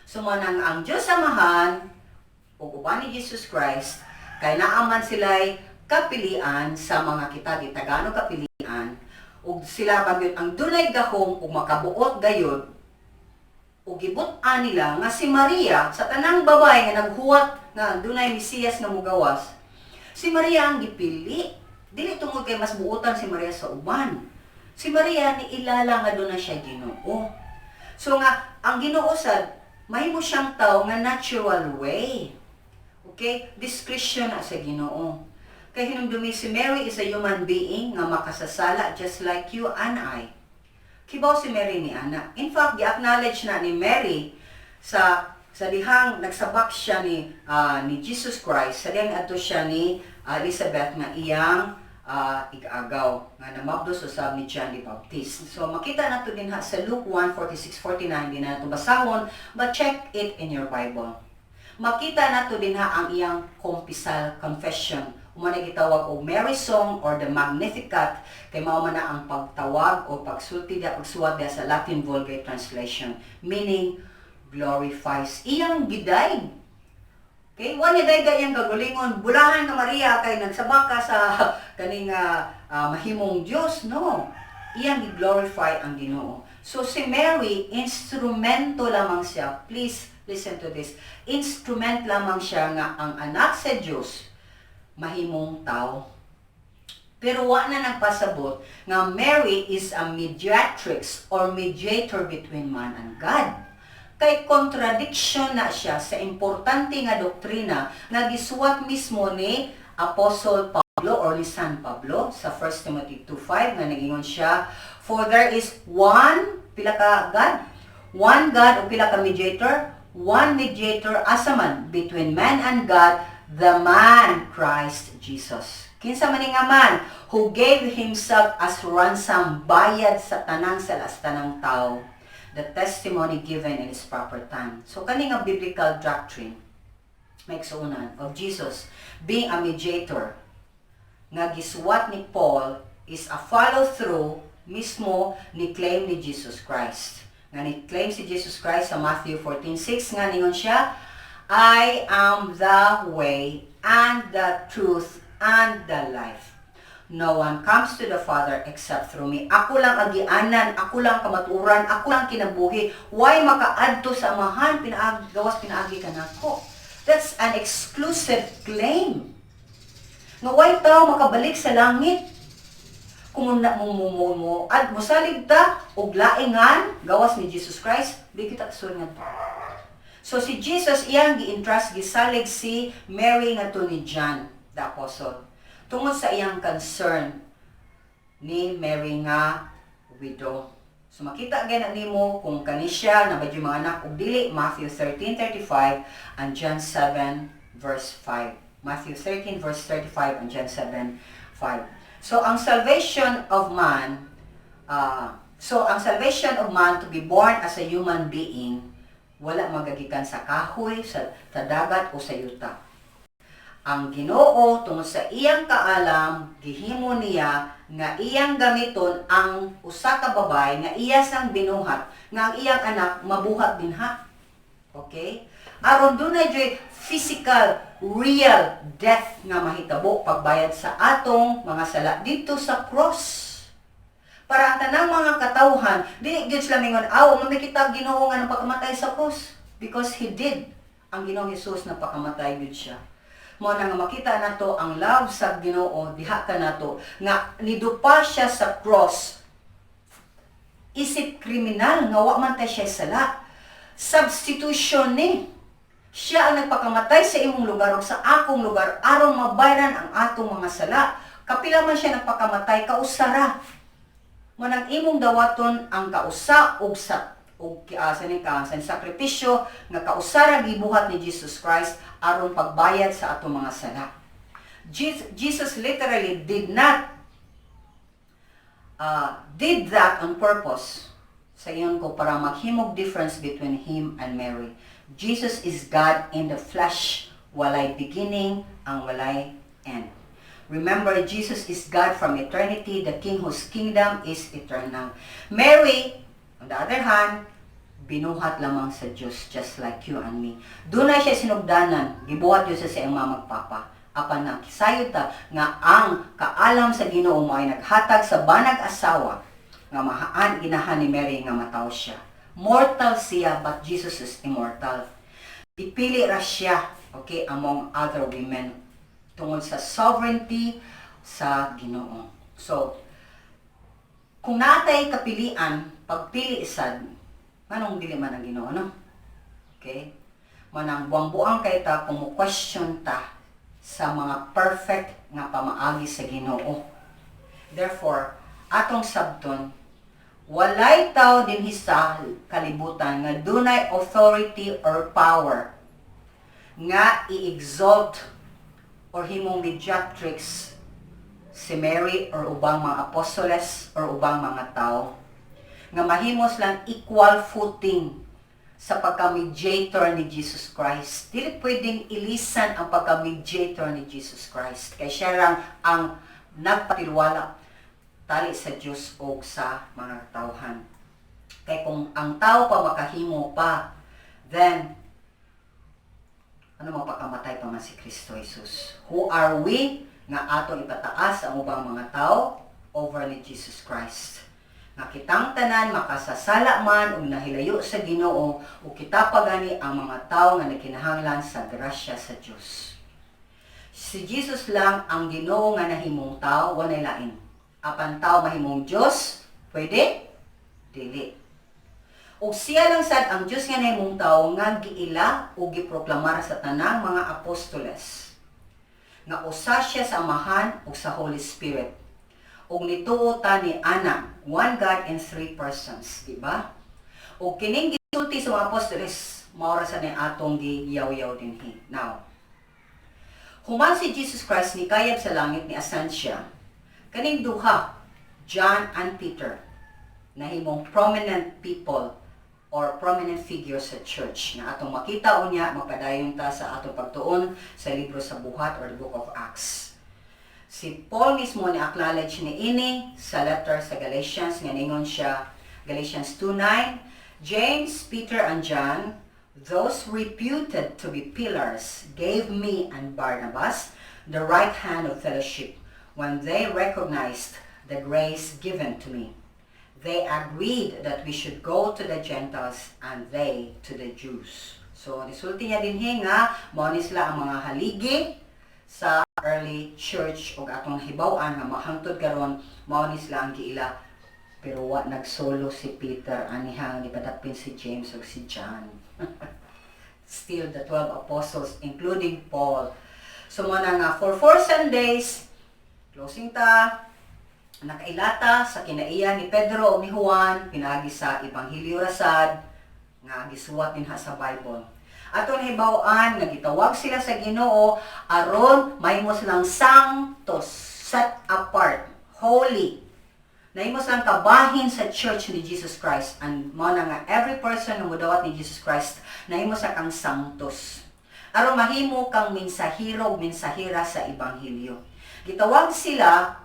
Sumanang ang Diyos Amahan o uban ni Jesus Christ, kay naaman sila'y kapilian sa mga kita gitagano kapilian, ug sila bagyod ang dunay gahom ug makabuot gayod ug gibut-an nila nga si Maria sa tanang babay nga naghuwat nga dunay Mesiyas nga mugawas. Si Maria ang gipili, dili tungod kay mas buotan si Maria sa uban. Si Maria ni ilala nga doon na siya Ginoo. So nga ang Ginoo sad mahimo siyang tawo nga natural way. Okay? Discretion sa Ginoo. Kay hinumdumi si Mary is a human being nga makasasala just like you and I. Kibaw si Mary ni Ana. In fact, gi-acknowledge na ni Mary sa dihang nagsabak siya ni Jesus Christ, sa dihang ato siya ni Elizabeth nga iyang igagaw nga namabdos usab ni John the Baptist. So makita nato din sa Luke 1:46-49 din nato basahon, but check it in your Bible. Makita nato din ang iyang compisal confession. Umana gitawag og Mary Song or the Magnificat, kay mao man na ang pagtawag o pagsulti dia pagsuwat dia sa Latin Vulgate translation, meaning glorifies iyang giday. Okay, wala day gayang gagulingon bulahan ka Maria kay nagsabak ka sa kaning mahimong Dios, no. Iyang gi-glorify ang Ginoo. So si Mary instrumento lamang siya. Please listen to this. Instrument lamang siya nga ang anak sa Dios mahimong tao. Pero wa na nagpasabot nga Mary is a mediatrix or mediator between man and God. Kay contradiction na siya sa importante nga doktrina nga gisuwat mismo ni Apostle Pablo or ni San Pablo sa 1 Timothy 2:5 nga nagingon siya, for there is one, pila ka God? One God o pila ka mediator? One mediator asa man between man and God, the man Christ Jesus. Kinsa man nga man who gave himself as ransom, bayad sa tanang salas tanang tao, the testimony given in his proper time. So kani nga biblical doctrine makes unan of Jesus being a mediator nga gisuwat ni Paul is a follow through mismo ni claim ni Jesus Christ. Nga ni claim si Jesus Christ sa Matthew 14:6 nga ningon siya, I am the way and the truth and the life. No one comes to the Father except through me. Ako lang agianan, ako lang kamaturan, ako lang kinabuhi. Why makaadto sa amahan, pinaagi ka nako. That's an exclusive claim. Nga why tao makabalik sa langit? Kung mo at mosalig ta og laingan gawas ni Jesus Christ, di kita sunod. So si Jesus iyang gi-entrust gisalig si Mary ngadto ni John the Apostle tungod sa iyang concern ni Mary nga widow. So makita gyud nimo kung kani siya na badyo mga anak ug dili. Matthew 13:35 and John 7 verse 5. Matthew 13 verse 35 and John 7:5. So ang salvation of man to be born as a human being wala magagikan sa kahoy, sa dagat o sa yuta. Ang Ginoo tungod sa iyang kaalam gihimo niya nga iyang gamiton ang usa ka babay nga iya sang binuhat nga ang iyang anak mabuhat dinha. Okay? Aron dunay joy physical, real death nga mahitabo pagbayad sa atong mga sala dito sa cross. Para ang tanang mga katawhan, dili gyud sila mingon, mamikita Ginoo nga nagpakamatay sa cross because he did. Ang Ginoong Hesus nagpakamatay gyud siya. Mo na nga makita nato ang love sa Ginoo diha ka nato nga nidupa siya sa cross. Isip kriminal nga wa man ta siya sala. Substitution ni. Siya ang nagpakamatay sa imong lugar o sa akong lugar aron mabayaran ang atong mga sala. Kapila man siya nagpakamatay kausara. Mo nang imong dawaton ang kausa ug sa sakripisyo nga kausara gibuhat ni Jesus Christ aron pagbayad sa atong mga sala. Jesus literally did that on purpose. Sa iyon ko para maghimog difference between him and Mary. Jesus is God in the flesh, walay beginning ang walay end. Remember, Jesus is God from eternity, the King whose kingdom is eternal. Mary, on the other hand, binuhat lamang sa Diyos, just like you and me. Doon na siya sinugdanan, gibuhat Diyos sa iyang mamagpapa. Apan na kisayod ta nga ang kaalam sa Ginoo mo ay naghatag sa banag asawa nga mahaan ginahan ni Mary nga mataw siya. Mortal siya, but Jesus is immortal. Ipili ra siya, okay, among other women tungod sa sovereignty sa Ginoo. So, kung natay kapilian, pagpili sad, manong dili man ang Ginoo, no? Okay? Manang buang-buang kay ta kung mo-question ta sa mga perfect nga pamaagi sa Ginoo. Therefore, atong sabton, walay tao din sa kalibutan nga dunay authority or power nga i-exalt or himong mediatrix si Mary or ubang mga apostoles or ubang mga tao nga mahimos lang equal footing sa pagka-mediator ni Jesus Christ. Dili pwedeng ilisan ang pagka-mediator ni Jesus Christ. Kaya siya lang ang nagpatiwala tali sa Diyos o sa mga tauhan. Kaya kung ang tao pa makahimo pa, then ano mapakamatay pa man si Kristo Jesus? Who are we nga atong ipataas ang ubang mga tao over ni Jesus Christ? Nga kitang tanan makasasala man o nahilayo sa Ginoo o kita pagani ang mga tao nga nakinahanglan sa grasya sa Diyos. Si Jesus lang ang Ginoo nga nahimong tao, walay lain. Apan tao mahimong Diyos, pwede? Dili. O siya lang sad ang Diyos nga nahimong tao nga giila o giproklamar sa tanang mga apostoles. Nga usa siya sa Amahan o sa Holy Spirit. O nituo ta ni Ana, one God in three persons, di ba? O kining gisulti sa mga apostoles, maura sa ni atong giyaw-yaw dinhi. Now, human si Jesus Christ ni kayab sa langit ni ascend siya. Kaning duha, John and Peter, nahimong prominent people or prominent figures sa church na atong makita unya magpadayon ta sa atong pagtuon sa libro sa buhat or the book of Acts. Si Paul mismo ni acknowledge ni ini sa letter sa Galatians nga ningon siya Galatians 2:9, James, Peter and John, those reputed to be pillars, gave me and Barnabas the right hand of fellowship when they recognized the grace given to me. They agreed that we should go to the Gentiles and they to the Jews. So, nisulti niya din nga, mao ni sila ang mga haligi sa early church o atong hibaw-an nga mahangtod karon mao ni sila ang giila. Pero wa nagsolo si Peter, anihang nipadapin si James o si John. Still the 12 apostles, including Paul. So, mo na nga, for 4 Sundays, closing ta, nakailata sa kinaiya ni Pedro o ni Juan, pinagi sa Ebanghelyo rasad, nga gisuwat dinha sa Bible. Aton hibaw-an nga gitawag sila sa Ginoo aron mahimo silang sanctos, set apart, holy. Nahimo silang kabahin sa church ni Jesus Christ, and mao na nga every person nga modawat ni Jesus Christ nahimo sa kang sanctos. Aron mahimo kang mensahero ug mensahera sa Ebanghelyo. Gitawag sila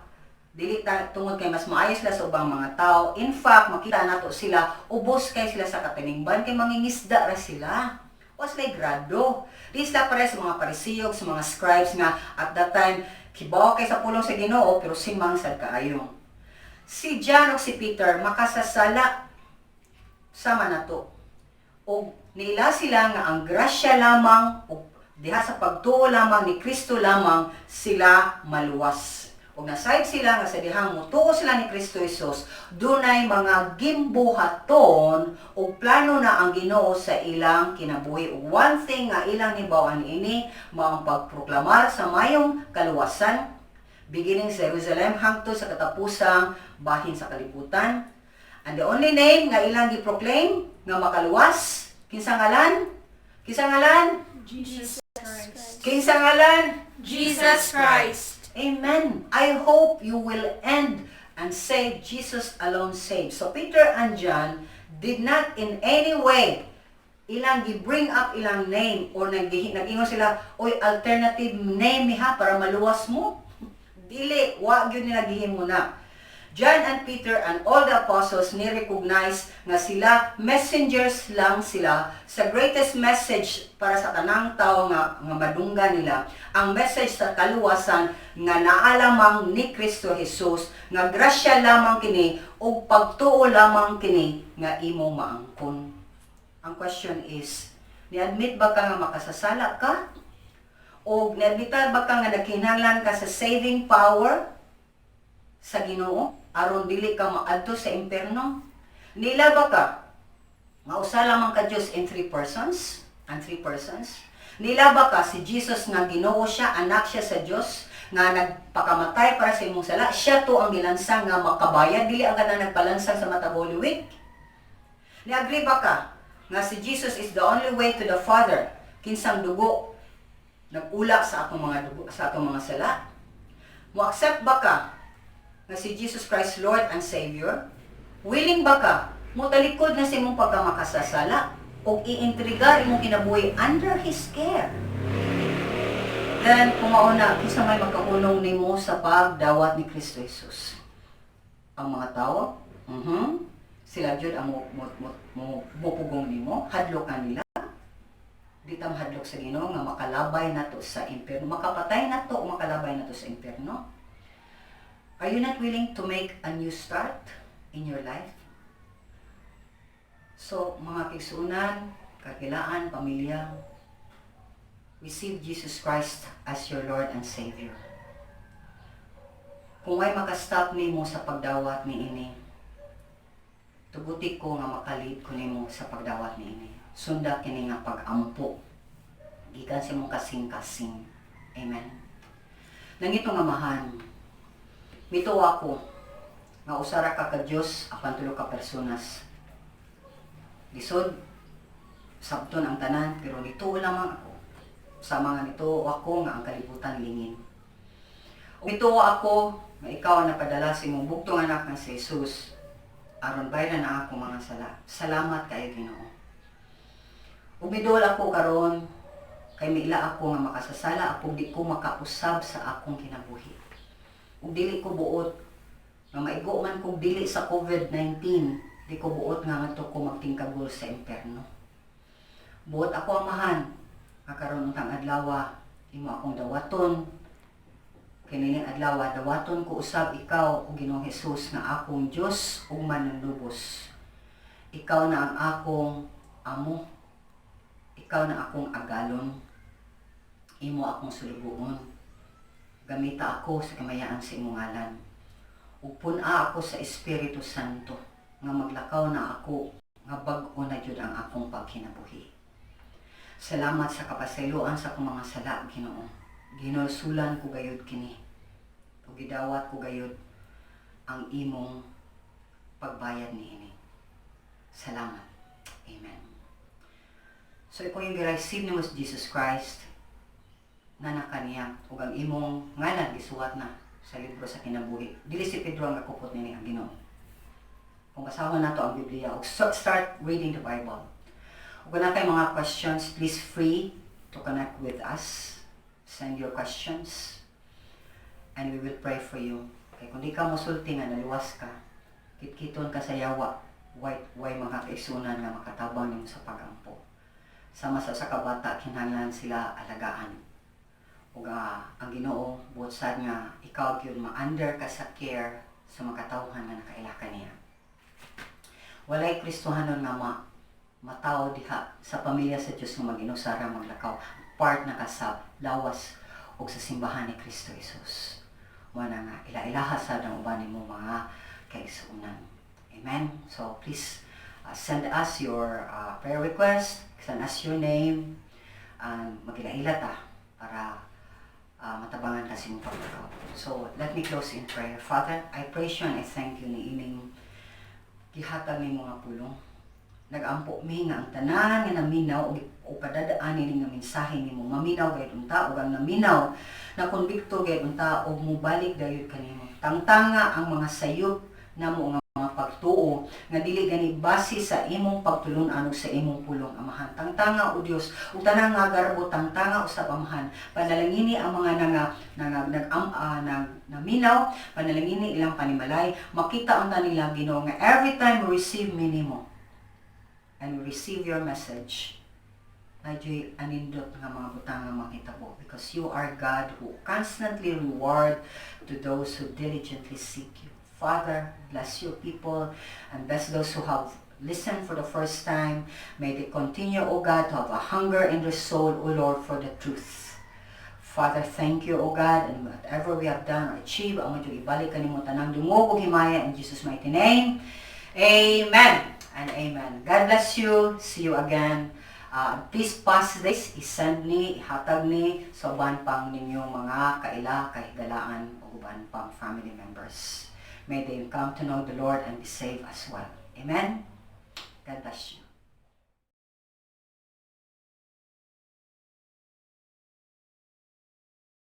dili tungod kay mas maayo sila sa ubang mga tao. In fact, makita nato sila, ubos kay sila sa katiningban, kay mangingisda ra sila. O sila grado. Di sila pare sa mga parisiyog, sa mga scribes nga at that time, kibaw kay sa pulong sa Ginoo, pero simang sad kaayo. Si John o si Peter, makasasala sama nato. O nila sila nga ang grasya lamang, o diha sa pagtuo lamang ni Kristo lamang, sila maluwas. Kung nasayod sila nga sa dihang mutuo sila ni Kristo Jesus, dunay mga gimbuhaton o plano na ang Ginoo sa ilang kinabuhi. One thing nga ilang hibawan ini, maong pagproklamar sa mayong kaluwasan, beginning sa Jerusalem hangtod sa katapusang bahin sa kalibutan. And the only name nga ilang giproclaim nga makaluwas, kinsa ngalan? Kinsa ngalan? Jesus Christ. Kinsa ngalan? Jesus Christ. Amen. I hope you will end and say Jesus alone saves. So Peter and John did not in any way ilang gi-bring up ilang name or nag-ingon sila, oy alternative name ha para maluwas mo. Dili, wa gyud nila gihimo na. John and Peter and all the apostles ni-recognize nga sila messengers lang sila sa greatest message para sa tanang tao nga madungga nila. Ang message sa kaluwasan nga naalamang ni Kristo Jesus, nga grasya lamang kini o pagtuo lamang kini nga imong maangkon. Ang question is, ni-admit ba ka nga makasasala ka? O ni-admit ba ka nga nagkinahanglan ka sa saving power sa Ginoo aron dili ka maadto sa impierno? Nila ba ka mausa lamang ka Dios in three persons? Nila ba ka si Jesus nga Ginoo siya, anak siya sa Dios, nga nagpakamatay para sa imong sala? Siya to ang gilansang nga makabayad, dili ang kanang nagpalansang sa matag Holy Week? Ni-agree ba ka nga si Jesus is the only way to the Father? Kinsang dugo nag-ula sa akong mga dugo, sa akong mga sala? Mo-accept ba ka nga si Jesus Christ Lord and Savior? Willing ba ka mutalikod na sa imong pagkamakasasala o iintrigar imong kinabuhi under His care? Then, kung mauna, kisa may magkakulong nimo sa pagdawat ni Kristo Jesus? Ang mga tao, sila jud ang mupugong nimo, hadlokan nila. Di ta mahadlok sa Ginoo nga makalabay nato sa impierno, makapatay nato o makalabay nato sa impierno. Are you not willing to make a new start in your life? So, mga kigsunan, kakilaan, pamilya, receive Jesus Christ as your Lord and Savior. Kung may makastop nimo sa pagdawat ni ini, tugutik ko nga makalid ko nimo sa pagdawat ni ini. Sunda kini nga pag-ampo. Gikan sa imong kasing-kasing. Amen. Nangito nga mahan, mito ako nga usara ka ka Dios apan tulo ka personas. Lisod sabton ang tanan pero nito lamang ako. Sa mga nito ako nga ang kalibutan lingin. O nito ako nga ikaw napadala sa imong bugtong anak nga si Jesus aron bayaran na ako mga sala. Salamat kay Ginoo. Ubidol ako karon kay miila ako nga makasasala apog di ko makausab sa akong kinabuhi. Ug dili ko buot nga maigo man kog dili sa COVID-19, di ko buot nga ngadto ko magtingkagol sa impierno. Buot ako amahan nga karon untang adlaw imo akong dawaton. Kinining adlaw dawaton ko usab ikaw o Ginoong Hesus nga akong Dios ug mananubos. Ikaw na ang akong amo. Ikaw na akong agalon. Imo akong sulugoon. Gamita ako sa kamayaan sa imong ngalan. Upuna ako sa Espiritu Santo nga maglakaw na ako nga bag-o na jud ang akong pagkinabuhi. Salamat sa kapasayloan sa akong mga sala, Ginoo. Ginulsulan ko gayud kini. Ug gidawat ko gayud ang imong pagbayad niini. Salamat. Amen. So ikaw yung gi-receive nimo si Jesus Christ na nakaniya ug ang imong ngalan gisuwat na sa libro sa kinabuhi. Dili si Pedro ang nakupot nini ang Ginoo. Kung basahon nato ang Biblia ug start reading the Bible. Ug kung na kay mga questions, please free to connect with us. Send your questions and we will pray for you. Kay kung di ka mosulti nga naluwas ka, kitkiton ka sa yawa, way mga kaigsunan nga makatabang nimo sa pagampo. Sama sa kabata kinahanglan sila alagaan. Ug ang Ginoo buot sad nga ikaw gyud ma-under ka sa care sa makatawhan nga nakaila kaniya. Walay Kristohanon nga mataw diha sa pamilya sa Dios nga mag-inusara maglakaw part na ka sa lawas ug sa simbahan ni Kristo Jesus. Wala nga ila-ilaha sa ang uban nimo mga kaigsunan. Amen. So please send us your prayer request, send us your name, and magila-ila ta para matabangan kasi mong paglakaw. So let me close in prayer. Father, I praise you and I thank you ni ining gihatag ni mga pulong. Nagampo mi nga ang tanan nga naminaw o padadaan ni nga mensahe nimo maminaw gayud unta ug ang naminaw na konbikto gayud unta ug mubalik gayud kanimo. Tangtanga ang mga sayop namo nga mga pagtuo nga dili gani base sa imong pagtulon-an ug sa imong pulong amahan. Tangtanga o Dios ug tanang nga garbo tangtanga usab amahan. Panalangini ang mga naminaw, panalangini ilang panimalay, makita ang tanila Ginoo nga every time we receive minimo and we receive your message, medyo'y anindot nga mga butang nga makitabo because you are God who constantly reward to those who diligently seek you. Father, bless your people and bless those who have listened for the first time. May they continue, O God, to have a hunger in their soul, O Lord, for the truth. Father, thank you, O God, and whatever we have done or achieved, ang medyo ibalik ka nimo tanang dungog ug himaya in Jesus' mighty name. Amen and amen. God bless you. See you again. Please pass this, isend ni, ihatag ni sa uban pang ninyong mga kaila, kahigalaan, o uban pang family members. May they come to know the Lord and be saved as well. Amen.